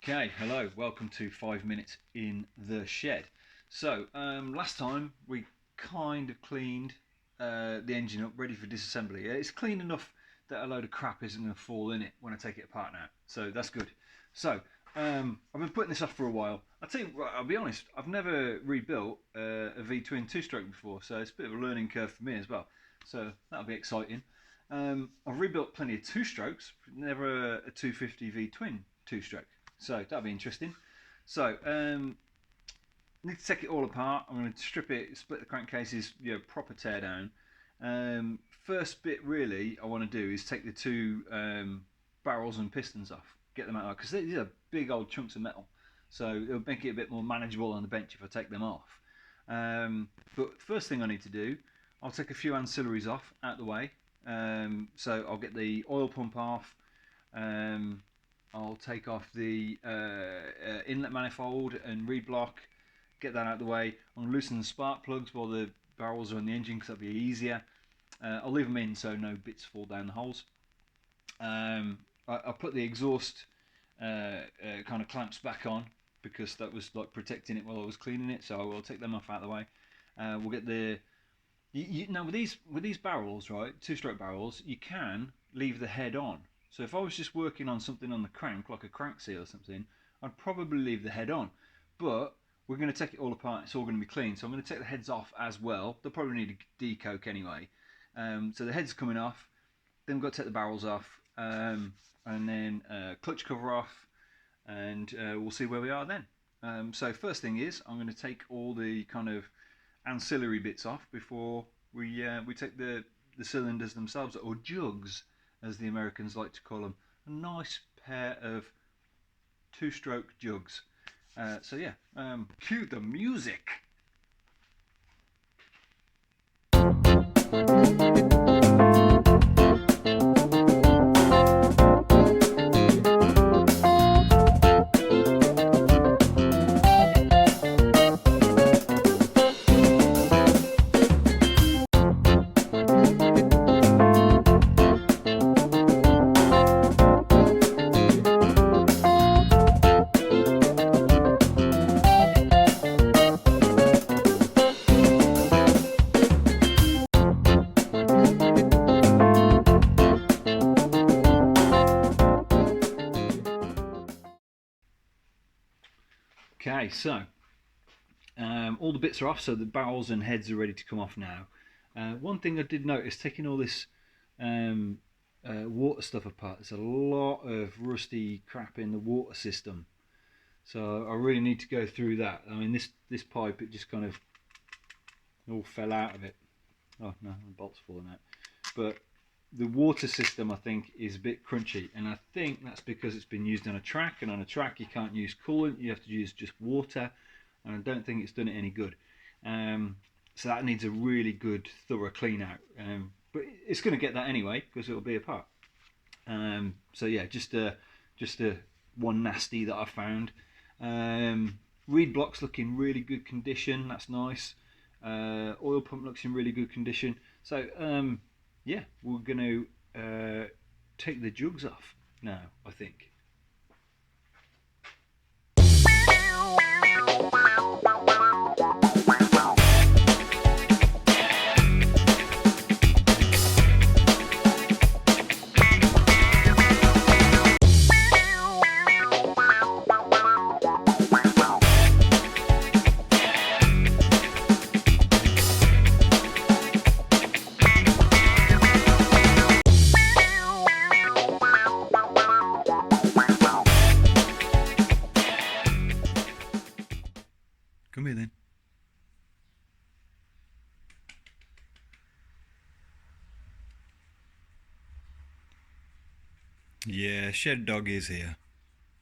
Okay, hello, welcome to 5 minutes in the shed. So, last time we kind of cleaned the engine up, ready for disassembly. It's clean enough that a load of crap isn't going to fall in it when I take it apart now, so that's good. So, I've been putting this off for a while. I'll be honest, I've never rebuilt a V-twin two-stroke before, so it's a bit of a learning curve for me as well. So that'll be exciting. I've rebuilt plenty of two-strokes, never a 250 V-twin two-stroke. So that'll be interesting. So need to take it all apart. I'm going to strip it, split the crankcases, proper tear down. First bit really I want to do is take the two barrels and pistons off, get them out, because these are big old chunks of metal. So it'll make it a bit more manageable on the bench if I take them off. But first thing I need to do, I'll take a few ancillaries off out the way. So I'll get the oil pump off. I'll take off the inlet manifold and reed block, get that out of the way. I'm going to loosen the spark plugs while the barrels are in the engine because that'll be easier. I'll leave them in so no bits fall down the holes. I'll put the exhaust kind of clamps back on because that was like protecting it while I was cleaning it, so I will take them off out of the way. We'll get the now with these barrels, right, two-stroke barrels, you can leave the head on. So if I was just working on something on the crank, like a crank seal or something, I'd probably leave the head on. But we're going to take it all apart, it's all going to be clean, so I'm going to take the heads off as well. They'll probably need a decoke anyway. So the head's coming off, then we've got to take the barrels off, and then clutch cover off, and we'll see where we are then. So first thing is, I'm going to take all the kind of ancillary bits off before we take the cylinders themselves, or jugs as the Americans like to call them. A nice pair of two-stroke jugs. So yeah, cue the music. Okay, so all the bits are off, so the barrels and heads are ready to come off now. One thing I did notice, taking all this water stuff apart, there's a lot of rusty crap in the water system. So I really need to go through that. I mean, this pipe, it just kind of all fell out of it. Oh no, the bolt's fallen out. But the water system, I think, is a bit crunchy, and I think that's because it's been used on a track, and on a track you can't use coolant, you have to use just water, and I don't think it's done it any good. So that needs a really good thorough clean out, but it's going to get that anyway because it'll be apart. So yeah, just a one nasty that I found. Reed block's looking really good condition, that's nice. Oil pump looks in really good condition. So yeah, we're going to take the jugs off now, I think. Come here then. Yeah, Shed Dog is here.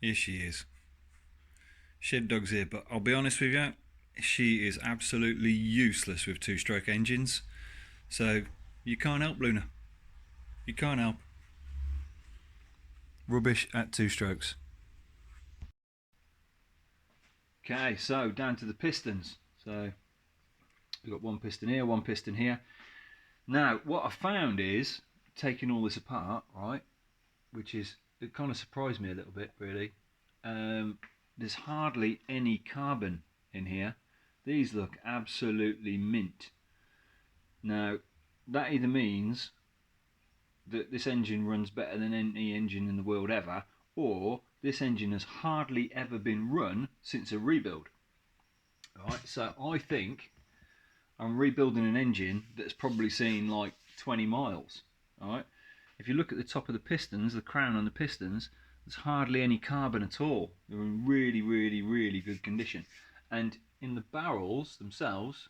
Here she is. Shed Dog's here, but I'll be honest with you, she is absolutely useless with two-stroke engines. So you can't help, Luna. You can't help. Rubbish at two strokes. Okay, so down to the pistons. So we've got one piston here, one piston here. Now, what I found is, taking all this apart, right, which is, it kind of surprised me a little bit, really. there's hardly any carbon in here. These look absolutely mint. Now that either means that this engine runs better than any engine in the world ever, or this engine has hardly ever been run since a rebuild. Alright, so I think I'm rebuilding an engine that's probably seen like 20 miles. Alright, if you look at the top of the pistons, the crown on the pistons, there's hardly any carbon at all. They're in really, really, really good condition. And in the barrels themselves,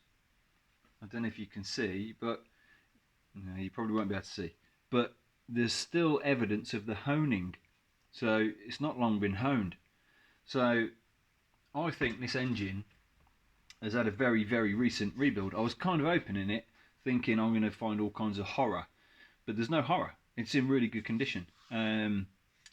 I don't know if you can see, but no, you probably won't be able to see, but there's still evidence of the honing. So it's not long been honed. So I think this engine has had a very, very recent rebuild. I was kind of opening it thinking I'm going to find all kinds of horror, but there's no horror. It's in really good condition.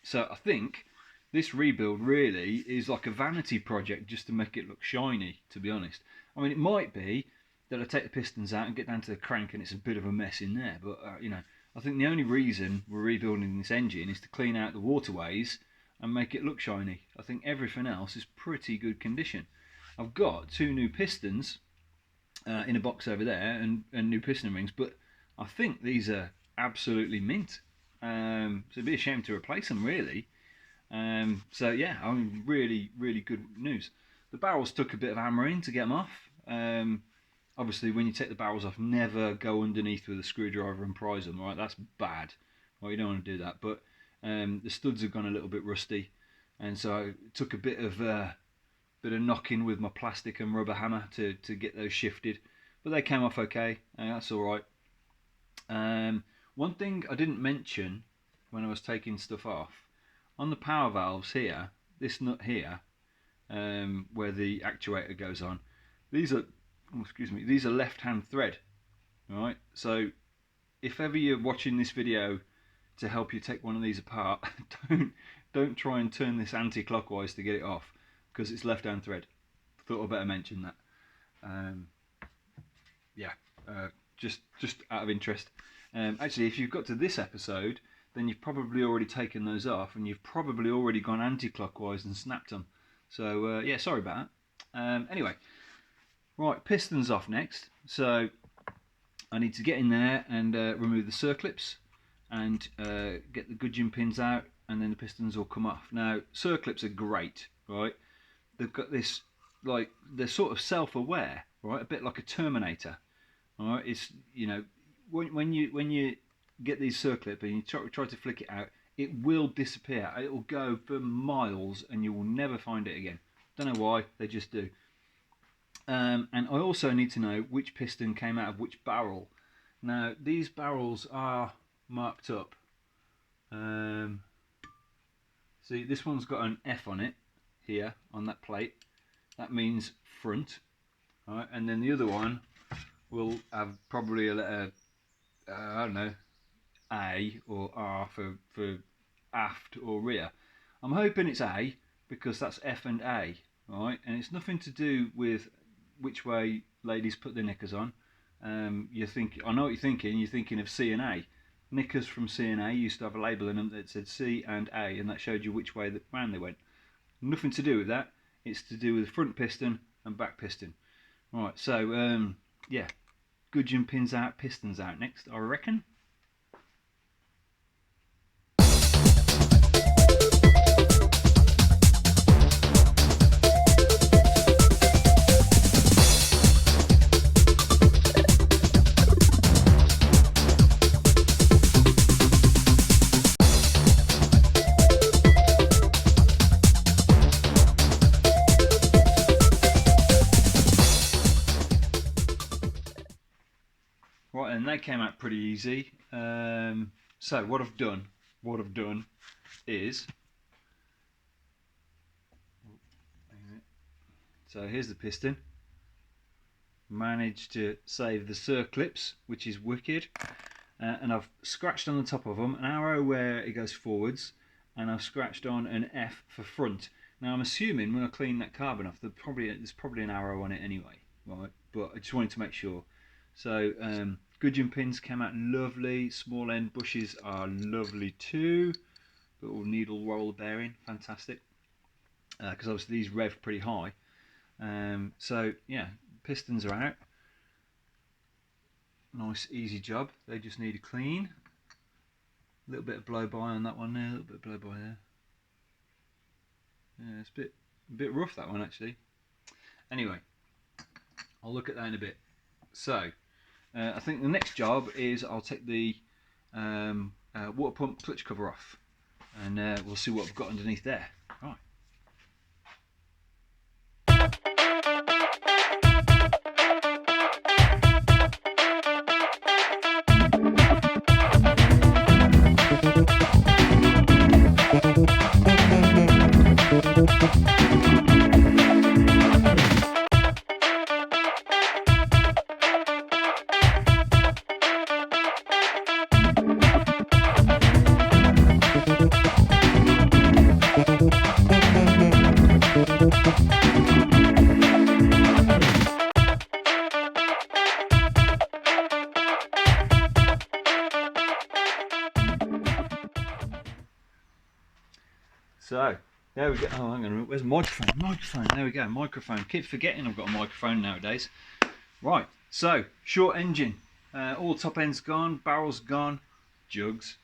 So I think this rebuild really is like a vanity project just to make it look shiny, to be honest. I mean, it might be that I take the pistons out and get down to the crank and it's a bit of a mess in there, but you know, I think the only reason we're rebuilding this engine is to clean out the waterways and make it look shiny. I think everything else is pretty good condition. I've got 2 new pistons in a box over there and new piston rings, but I think these are absolutely mint. So it'd be a shame to replace them, really. So yeah, I mean, really, really good news. The barrels took a bit of hammering to get them off. Obviously, when you take the barrels off, never go underneath with a screwdriver and prise them. Right, that's bad. Well, you don't want to do that. But the studs have gone a little bit rusty, and so it took a bit of knocking with my plastic and rubber hammer to get those shifted. But they came off okay. That's all right. One thing I didn't mention when I was taking stuff off, on the power valves here, this nut here, where the actuator goes on, these are, these are left-hand thread. All right. So if ever you're watching this video to help you take one of these apart, don't try and turn this anti-clockwise to get it off, because it's left-hand thread. Thought I'd better mention that. Just out of interest. Actually, if you've got to this episode, then you've probably already taken those off, and you've probably already gone anti-clockwise and snapped them. So yeah, sorry about that. Anyway, right, pistons off next. So I need to get in there and remove the circlips and get the gudgeon pins out, and then the pistons will come off. Now, circlips are great, right? They've got this, like, they're sort of self-aware, right? A bit like a Terminator. All right, it's, you know, when you get these circlip and you try to flick it out, it will disappear. It will go for miles and you will never find it again. Don't know why, they just do. And I also need to know which piston came out of which barrel. Now, these barrels are marked up. See, this one's got an F on it here on that plate. That means front. All right, and then the other one will have probably a letter, I don't know, A or R for aft or rear. I'm hoping it's A, because that's F and A, right? And it's nothing to do with which way ladies put their knickers on. You think, I know what you're thinking. You're thinking of C and A. Knickers from C and A used to have a label in them that said C and A, and that showed you which way round they went. Nothing to do with that. It's to do with front piston and back piston. Right, so yeah, gudgeon pins out, pistons out next, I reckon. Right, and they came out pretty easy. So what I've done is, so here's the piston. Managed to save the circlips, which is wicked. And I've scratched on the top of them an arrow where it goes forwards, and I've scratched on an F for front. Now I'm assuming when I clean that carbon off, there's probably an arrow on it anyway, right? But I just wanted to make sure. So gudgeon pins came out lovely. Small end bushes are lovely too. Little needle roller bearing, fantastic. because obviously these rev pretty high. So yeah, pistons are out. Nice easy job. They just need a clean. A little bit of blow by on that one there, a little bit of blow by there. Yeah, it's a bit rough, that one actually. Anyway, I'll look at that in a bit. So I think the next job is I'll take the water pump clutch cover off, and we'll see what we've got underneath there. Right. So there we go. Oh, hang on. Where's the microphone? Microphone. There we go. Microphone. Keep forgetting I've got a microphone nowadays. Right. So short engine. All top ends gone. Barrels gone. Jugs.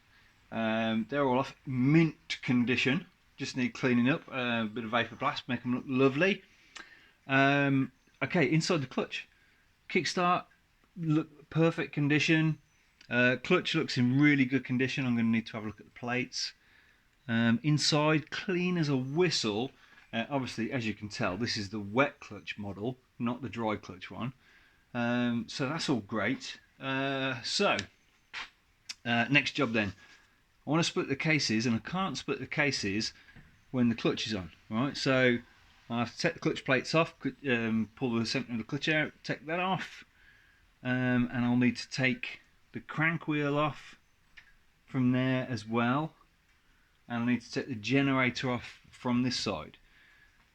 They're all off. Mint condition. Just need cleaning up. A bit of vapor blast. Make them look lovely. Okay. Inside the clutch. Kickstart. Look perfect condition. Clutch looks in really good condition. I'm going to need to have a look at the plates. Inside, clean as a whistle. Obviously, as you can tell, this is the wet clutch model, not the dry clutch one. So that's all great. Next job then. I want to split the cases, and I can't split the cases when the clutch is on. Right, so I have to take the clutch plates off, pull the centre of the clutch out, take that off, and I'll need to take the crank wheel off from there as well. And I need to take the generator off from this side.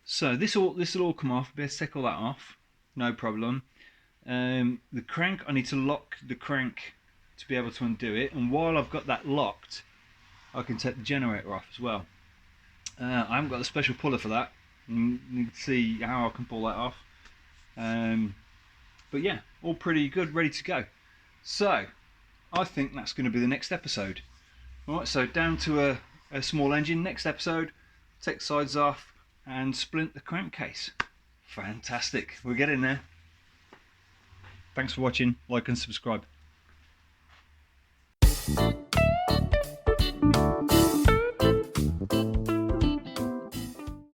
So this will all come off. Best take all that off, no problem. The crank, I need to lock the crank to be able to undo it. And while I've got that locked, I can take the generator off as well. I haven't got a special puller for that. You need to see how I can pull that off. But yeah, all pretty good, ready to go. So I think that's going to be the next episode. All right, so down to a small engine. Next episode, take the sides off and splint the crankcase. Fantastic, we're getting there. Thanks for watching, like and subscribe.